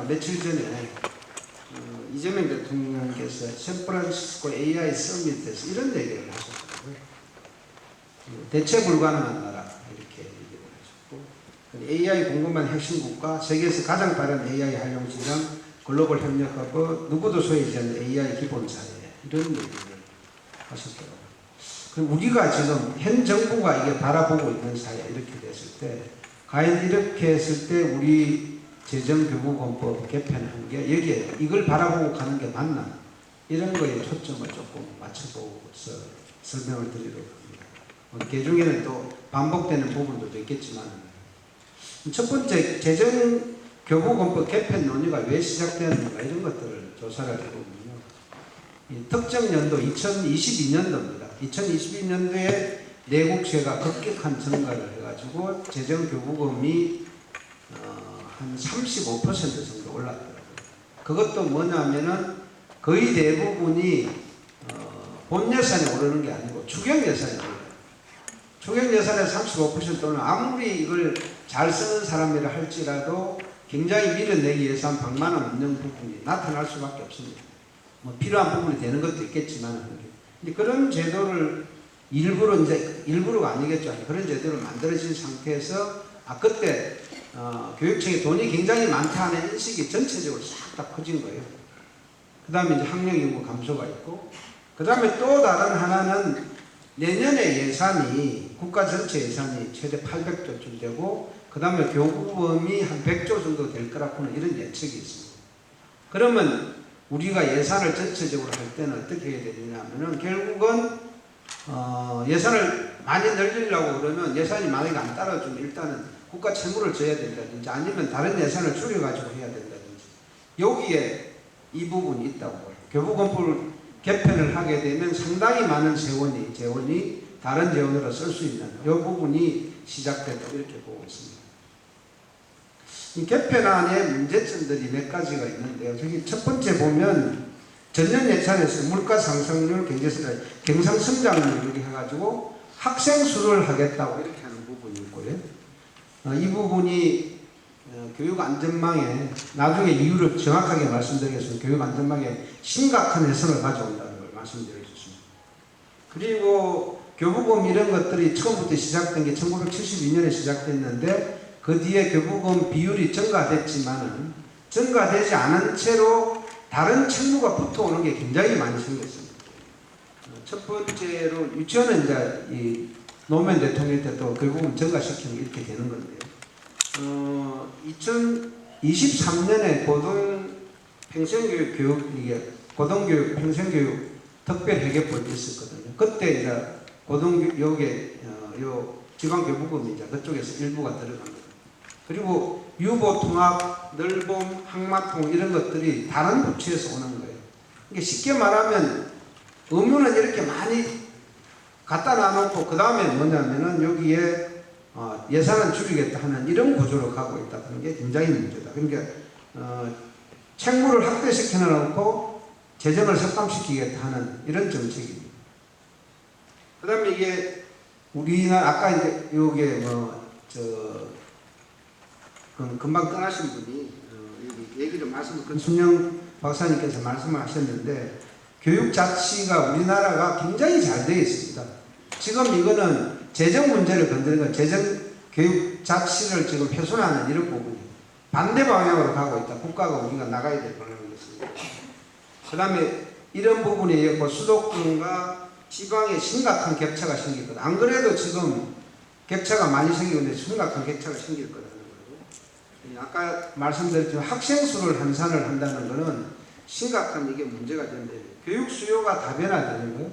며칠 전에 이재명 대통령께서 샌프란시스코 AI 서밋에서 이런 얘기를 하셨더라고요. 대체 불가능한 나라 이렇게 얘기를 하셨고, AI 공급망 핵심 국가, 세계에서 가장 빠른 AI 활용 시장, 글로벌 협력하고 누구도 소외하지 않는 AI 기본 사회, 이런 얘기를 하셨더라고요. 그럼 우리가 지금 현 정부가 이게 바라보고 있는 사회 이렇게 됐을 때, 과연 이렇게 했을 때 우리 재정교부금법 개편한 게 여기에 이걸 바라보고 가는 게 맞나? 이런 거에 초점을 조금 맞춰보고서 설명을 드리려고 합니다. 그 중에는 또 반복되는 부분도 있겠지만, 첫 번째 재정교부금법 개편 논의가 왜 시작되었는가 이런 것들을 조사를 해보면요. 특정 연도 2022년도입니다. 2022년도에 내국세가 급격한 증가를 해가지고 재정교부금이 한 35% 정도 올랐더라고요. 그것도 뭐냐면은 거의 대부분이 본 예산이 오르는 게 아니고 추경 예산이 오르는 거예요. 추경 예산의 35%는 아무리 이걸 잘 쓰는 사람이라 할지라도 굉장히 밀어내기 위해서 한 100만 원 넘는 부분이 나타날 수밖에 없습니다. 뭐 필요한 부분이 되는 것도 있겠지만, 근데 그런 제도를 일부러가 아니겠죠. 그런 제도를 만들어진 상태에서 그때 교육청에 돈이 굉장히 많다는 인식이 전체적으로 싹 다 커진 거예요. 그 다음에 이제 학령 인구 감소가 있고, 그 다음에 또 다른 하나는 내년에 예산이, 국가 전체 예산이 최대 800조쯤 되고, 그 다음에 교부금이 한 100조 정도 될 거라고는 이런 예측이 있습니다. 그러면 우리가 예산을 전체적으로 할 때는 어떻게 해야 되느냐 하면은 결국은 예산을 많이 늘리려고 그러면 예산이 만약에 안 따라주면 일단은 국가 채무를 져야 된다든지 아니면 다른 예산을 줄여가지고 해야 된다든지, 여기에 이 부분이 있다고 봐요. 교부금법을 개편을 하게 되면 상당히 많은 재원이 다른 재원으로 쓸 수 있는 이 부분이 시작됐다 이렇게 보고 있습니다. 이 개편안의 문제점들이 몇 가지가 있는데요. 저기 첫 번째 보면 전년 예산에서 물가 상승률, 경상 성장률 이렇게 해가지고 학생 수를 하겠다고 이렇게 하는 부분이 있고요. 이 부분이 교육 안전망에, 나중에 이유를 정확하게 말씀드리겠습니다. 교육 안전망에 심각한 훼손을 가져온다는 걸 말씀드리겠습니다. 그리고 교부금 이런 것들이 처음부터 시작된 게 1972년에 시작됐는데 그 뒤에 교부금 비율이 증가됐지만은 증가되지 않은 채로 다른 책무가 붙어오는 게 굉장히 많이 생겼습니다. 첫 번째로 유치원은 이제 이 노무현 대통령 때 또 교부금 증가시키는 게 이렇게 되는 건데요. 2023년에 고등교육 평생교육 특별회계법이 있었거든요. 그때 이제 고등교육에 지방교부금이 이제 그쪽에서 일부가 들어간 거예요. 그리고 유보, 통합, 늘봄, 항마통 이런 것들이 다른 부처에서 오는 거예요. 그러니까 쉽게 말하면 의무는 이렇게 많이 갖다 놔놓고 그 다음에 뭐냐면은 여기에 예산을 줄이겠다 하는 이런 구조로 가고 있다는 게 굉장히 문제다. 그러니까 책무를 확대시켜 놓고 재정을 삭감시키겠다 하는 이런 정책입니다. 그 다음에 이게 우리나라 아까 이제 요게 금방 떠나신 분이 여기 얘기를 권순영 박사님께서 말씀을 하셨는데, 교육 자치가 우리나라가 굉장히 잘 되어 있습니다. 지금 이거는 재정 문제를 건드리는 건 재정 교육 자치를 지금 훼손하는 이런 부분이 반대 방향으로 가고 있다. 국가가 우리가 나가야 될 방향이었습니다. 그 다음에 이런 부분이 수도권과 지방에 심각한 격차가 생기거든. 안 그래도 지금 격차가 많이 생기는데 심각한 격차가 생길 거라는 거고, 아까 말씀드렸지만 학생 수를 환산을 한다는 것은 심각한 이게 문제가 되는데, 교육 수요가 다변화되는 거예요.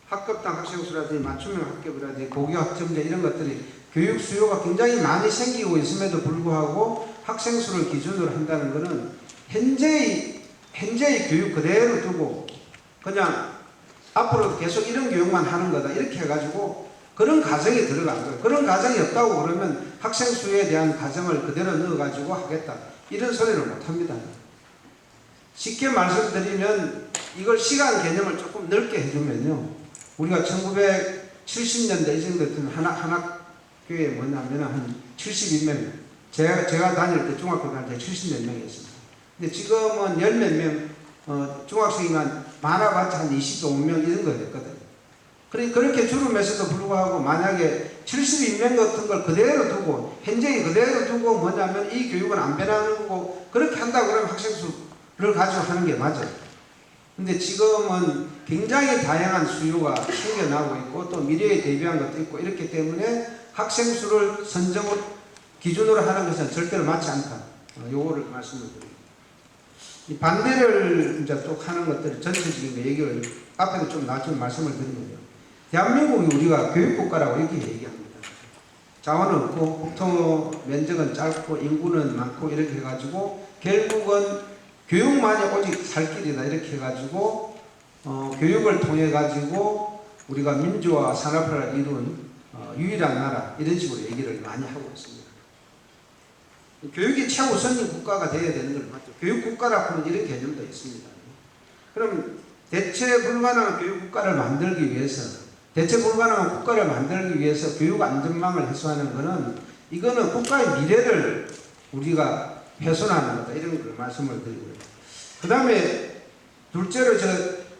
학급당 학생 수라든지 맞춤형 학급이라든지 고교 학점제 이런 것들이 교육 수요가 굉장히 많이 생기고 있음에도 불구하고 학생 수를 기준으로 한다는 것은 현재의 교육 그대로 두고 그냥 앞으로 계속 이런 교육만 하는 거다 이렇게 해가지고 그런 가정이 들어간 거예요. 그런 가정이 없다고 그러면 학생 수에 대한 가정을 그대로 넣어가지고 하겠다 이런 소리를 못합니다. 쉽게 말씀드리면 이걸 시간 개념을 조금 넓게 해주면요, 우리가 1970년대 이 정도 된 한학교에 뭐냐면 한 72명, 제가 다닐 때 중학교 다닐 때 70몇 명이었습니다. 근데 지금은 열 몇 명, 중학생이만 많아봤자 한 25명 이런 거 됐거든요. 그렇게 줄음에서도 불구하고 만약에 72명 같은 걸 그대로 두고, 현재에 그대로 두고 뭐냐면 이 교육은 안 변하는 거고, 그렇게 한다 그러면 학생 수를 가지고 하는 게 맞아요. 근데 지금은 굉장히 다양한 수요가 생겨나고 있고, 또 미래에 대비한 것도 있고, 이렇기 때문에 학생 수를 선정을 기준으로 하는 것은 절대로 맞지 않다. 요거를 말씀을 드립니다. 이 반대를 이제 또 하는 것들 전체적인 얘기를 앞에도 좀 나중에 말씀을 드리면요. 대한민국이 우리가 교육국가라고 이렇게 얘기합니다. 자원은 없고, 국토 면적은 짧고, 인구는 많고, 이렇게 해가지고, 결국은 교육만이 오직 살 길이다. 이렇게 해가지고, 교육을 통해가지고, 우리가 민주화 산업화를 이룬 유일한 나라, 이런 식으로 얘기를 많이 하고 있습니다. 교육이 최우선인 국가가 되어야 되는 걸 맞죠. 교육국가라고는 이런 개념도 있습니다. 그럼 대체 불가능한 교육국가를 만들기 위해서, 대체 불가능한 국가를 만들기 위해서 교육 안전망을 해소하는 것은, 이거는 국가의 미래를 우리가 훼손하는 거다. 이런 걸 말씀을 드리고요. 그 다음에 둘째로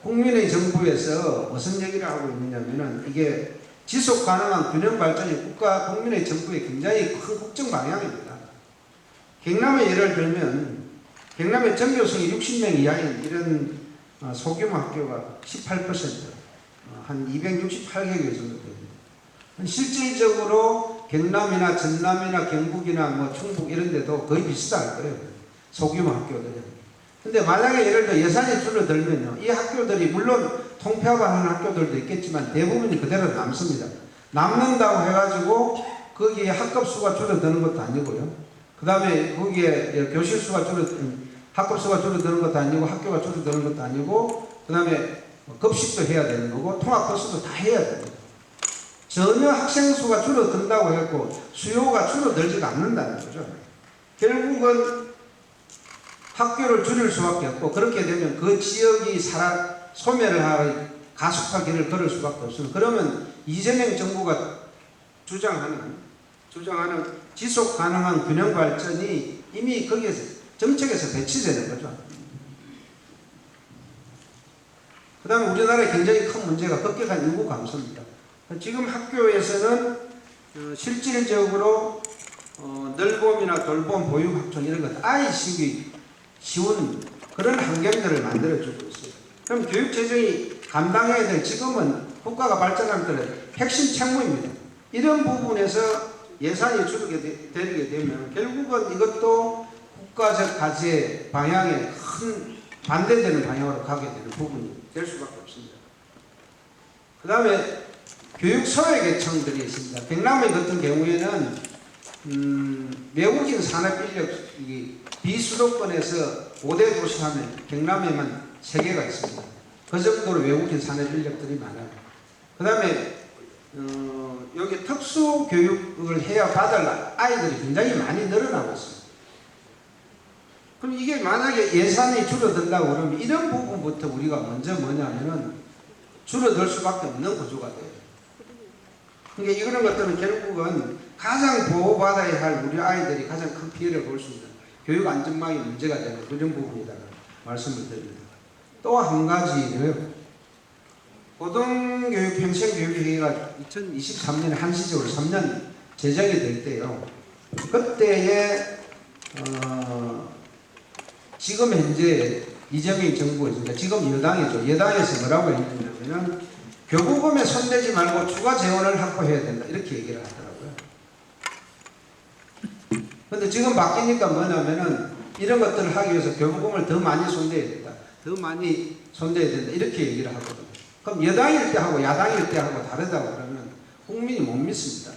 국민의 정부에서 무슨 얘기를 하고 있느냐면은, 이게 지속 가능한 균형 발전이 국민의 정부의 굉장히 큰 국정 방향입니다. 경남의 예를 들면, 경남의 전교생이 60명 이하인 이런 소규모 학교가 18%, 한 268개교 정도 됩니다. 실질적으로 경남이나 전남이나 경북이나 뭐 충북 이런 데도 거의 비슷할 거예요. 소규모 학교들은. 근데 만약에 예를 들어 예산이 줄어들면요, 이 학교들이 물론 통폐합하는 학교들도 있겠지만 대부분이 그대로 남습니다. 남는다고 해가지고 거기에 학급 수가 줄어드는 것도 아니고요. 그 다음에 거기에 교실 수가 학급 수가 줄어드는 것도 아니고, 학교가 줄어드는 것도 아니고, 그 다음에 급식도 해야 되는 거고, 통학버스도 다 해야 됩니다. 전혀 학생 수가 줄어든다고 해서 수요가 줄어들지가 않는다는 거죠. 결국은 학교를 줄일 수밖에 없고, 그렇게 되면 그 지역이 소멸을 하고 가속화기를 걸을 수밖에 없습니다. 그러면 이재명 정부가 주장하는 지속 가능한 균형 발전이 이미 거기에서 정책에서 배치되는 거죠. 그 다음에 우리나라의 굉장히 큰 문제가 급격한 인구 감소입니다. 지금 학교에서는 실질적으로 늘봄이나 돌봄, 보육학종 이런 것 아이식이 쉬운 그런 환경들을 만들어주고 있어요. 그럼 교육재정이 감당해야 될, 지금은 국가가 발전할 때는 핵심 책무입니다. 이런 부분에서 예산이 줄게 되면 결국은 이것도 국가적 과제 방향에 큰 반대되는 방향으로 가게 되는 부분이 될 수밖에 없습니다. 그 다음에 교육 소외계층들이 있습니다. 경남의 같은 경우에는 외국인 산업 인력이 비수도권에서 5대 도시 하면 경남에만 3개가 있습니다. 그 정도로 외국인 산업 인력들이 많아요. 그 다음에 여기 특수 교육을 해야 받을 아이들이 굉장히 많이 늘어나고 있습니다. 그럼 이게 만약에 예산이 줄어든다고 그러면 이런 부분부터 우리가 먼저 뭐냐면은 줄어들 수밖에 없는 구조가 돼요. 그러니까 이런 것들은 결국은 가장 보호받아야 할 우리 아이들이 가장 큰 피해를 볼 수 있는 교육 안전망이 문제가 되는 그런 부분이다 말씀을 드립니다. 또 한 가지는 고등교육 평생교육회의가 2023년에 한시적으로 3년 제정이 될 때요. 그때에 지금 현재 이재명 정부에서, 지금 여당이죠. 여당에서 뭐라고 했냐면 교부금에 손대지 말고 추가 재원을 확보해야 된다. 이렇게 얘기를 하더라고요. 근데 지금 바뀌니까 뭐냐면은 이런 것들을 하기 위해서 교부금을 더 많이 손대야 된다. 더 많이 손대야 된다. 이렇게 얘기를 하거든요. 그럼 여당일 때 하고 야당일 때 하고 다르다고 그러면 국민이 못 믿습니다.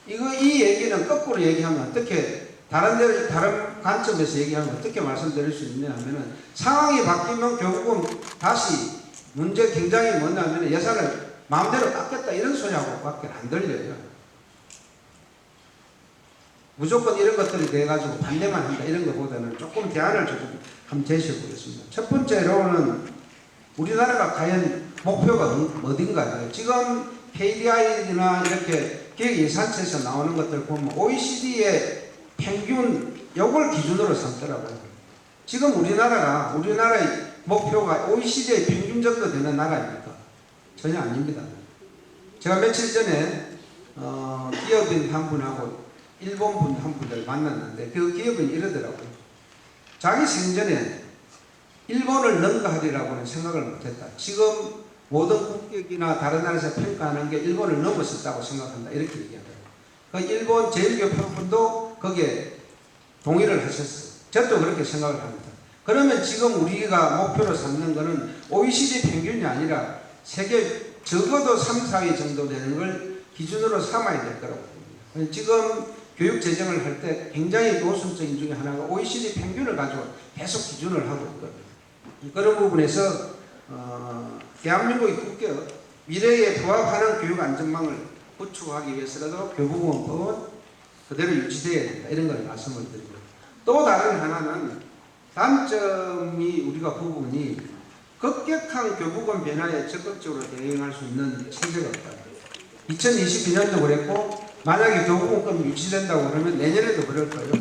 이 얘기는 거꾸로 얘기하면 어떻게 다른 관점에서 얘기하면 어떻게 말씀드릴 수 있냐 하면은 상황이 바뀌면 결국은 다시 문제 굉장히 뭐냐면 예산을 마음대로 깎겠다 이런 소리하고 밖에 안 들려요. 무조건 이런 것들이 돼가지고 반대만 한다 이런 것보다는 조금 대안을 좀 한번 제시해 보겠습니다. 첫 번째로는 우리나라가 과연 목표가 어딘가요? 지금 KDI나 이렇게 계획예산처에서 나오는 것들 보면 OECD의 평균 요걸 기준으로 삼더라고요. 지금 우리나라의 목표가 OECD의 평균 정도 되는 나라입니까? 전혀 아닙니다. 제가 며칠 전에 기업인 한 분하고 일본 분 한 분을 만났는데 그 기업은 이러더라고요. 자기 생전에 일본을 능가하리라고는 생각을 못했다. 지금 모든 국격이나 다른 나라에서 평가하는 게 일본을 넘어섰다고 생각한다. 이렇게 얘기하더라고요. 그 일본 제일교포분도 거기에 동의를 하셨어요. 저도 그렇게 생각을 합니다. 그러면 지금 우리가 목표로 삼는 것은 OECD 평균이 아니라 세계 적어도 3, 4위 정도 되는 걸 기준으로 삼아야 될 거라고 봅니다. 지금 교육 재정을 할 때 굉장히 노선적인 중에 하나가 OECD 평균을 가지고 계속 기준을 하고 있거든요. 그런 부분에서 대한민국의 국격, 미래에 부합하는 교육 안전망을 구축하기 위해서라도 교부금법은 그대로 유지되어야 된다. 이런 걸 말씀을 드리고, 또 다른 하나는 단점이 우리가 부분이 급격한 교부금 변화에 적극적으로 대응할 수 있는 체제가 없다. 2022년도 그랬고, 만약에 교부금법이 유지된다고 그러면 내년에도 그럴 거예요.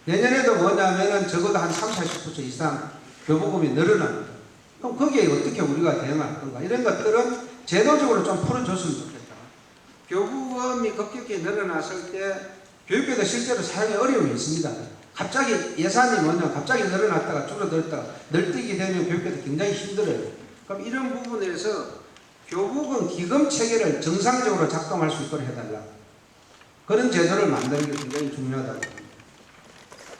내년에도 뭐냐면은 적어도 한 30, 40% 이상 교부금이 늘어납니다. 그럼 거기에 어떻게 우리가 대응할 건가? 이런 것들은 제도적으로 좀 풀어줬으면 좋겠다. 교부금이 급격히 늘어났을 때 교육계도 실제로 사용에 어려움이 있습니다. 갑자기 예산이 갑자기 늘어났다가 줄어들었다가 늘뛰게 되면 교육계도 굉장히 힘들어요. 그럼 이런 부분에서 교부금 기금 체계를 정상적으로 작동할 수 있도록 해달라. 그런 제도를 만드는 게 굉장히 중요하다고 봅니다.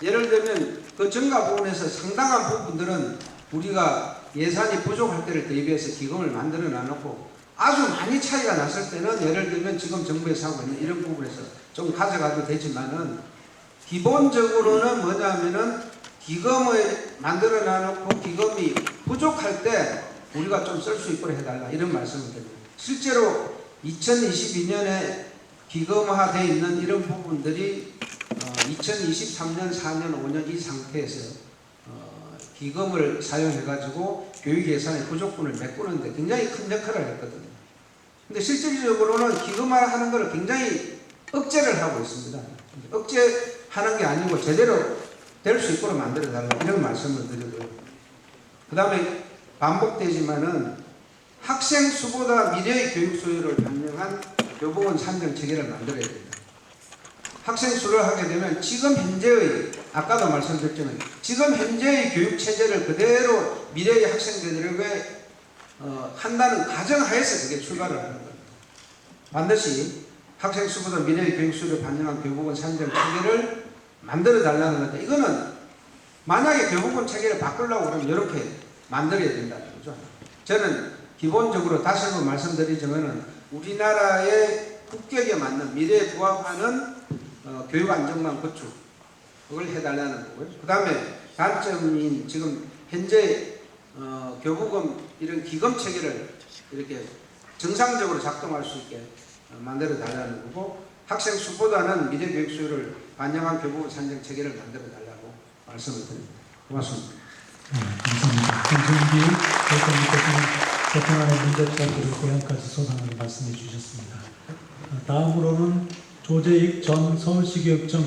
예를 들면 그 증가 부분에서 상당한 부분들은 우리가 예산이 부족할 때를 대비해서 기금을 만들어 놔놓고 아주 많이 차이가 났을 때는 예를 들면 지금 정부에서 하고 있는 이런 부분에서 좀 가져가도 되지만은 기본적으로는 뭐냐면은 기금을 만들어 놔놓고 기금이 부족할 때 우리가 좀 쓸 수 있도록 해달라 이런 말씀을 드립니다. 실제로 2022년에 기금화되어 있는 이런 부분들이 2023년, 4년, 5년 이 상태에서 기금을 사용해가지고 교육 예산의 부족분을 메꾸는데 굉장히 큰 역할을 했거든요. 근데 실질적으로는 기금화하는 것을 굉장히 억제를 하고 있습니다. 억제하는 게 아니고 제대로 될 수 있도록 만들어달라 이런 말씀을 드리고요. 그 다음에 반복되지만은 학생 수보다 미래의 교육 수요를 반영한 교부금 산정 체계를 만들어야 됩니다. 학생 수를 하게 되면 지금 현재의 아까도 말씀드렸지만 지금 현재의 교육 체제를 그대로 미래의 학생들에게 한다는 가정하에서 그게 출발을 하는 겁니다. 반드시 학생 수보다 미래의 교육 수를 반영한 교부금 산정 체계를 만들어 달라는 건데 이거는 만약에 교부금 체계를 바꾸려고 그러면 이렇게 만들어야 된다는 거죠. 저는 기본적으로 다시 한번 말씀드리자면은 우리나라의 국격에 맞는 미래에 부합하는 교육 안정망 구축 그걸 해달라는 거고요. 그 다음에 단점인 지금 현재 교부금 이런 기금 체계를 이렇게 정상적으로 작동할 수 있게 만들어 달라는 거고 학생 수보다는 미래 교육 수요를 반영한 교부금 산정 체계를 만들어 달라고 말씀을 드립니다. 고맙습니다. 네, 감사합니다. 김준기 대표님께서는 개편안의 문제점들을 고향까지 소상하게 말씀해 주셨습니다. 다음으로는 조재익 전 서울시교육청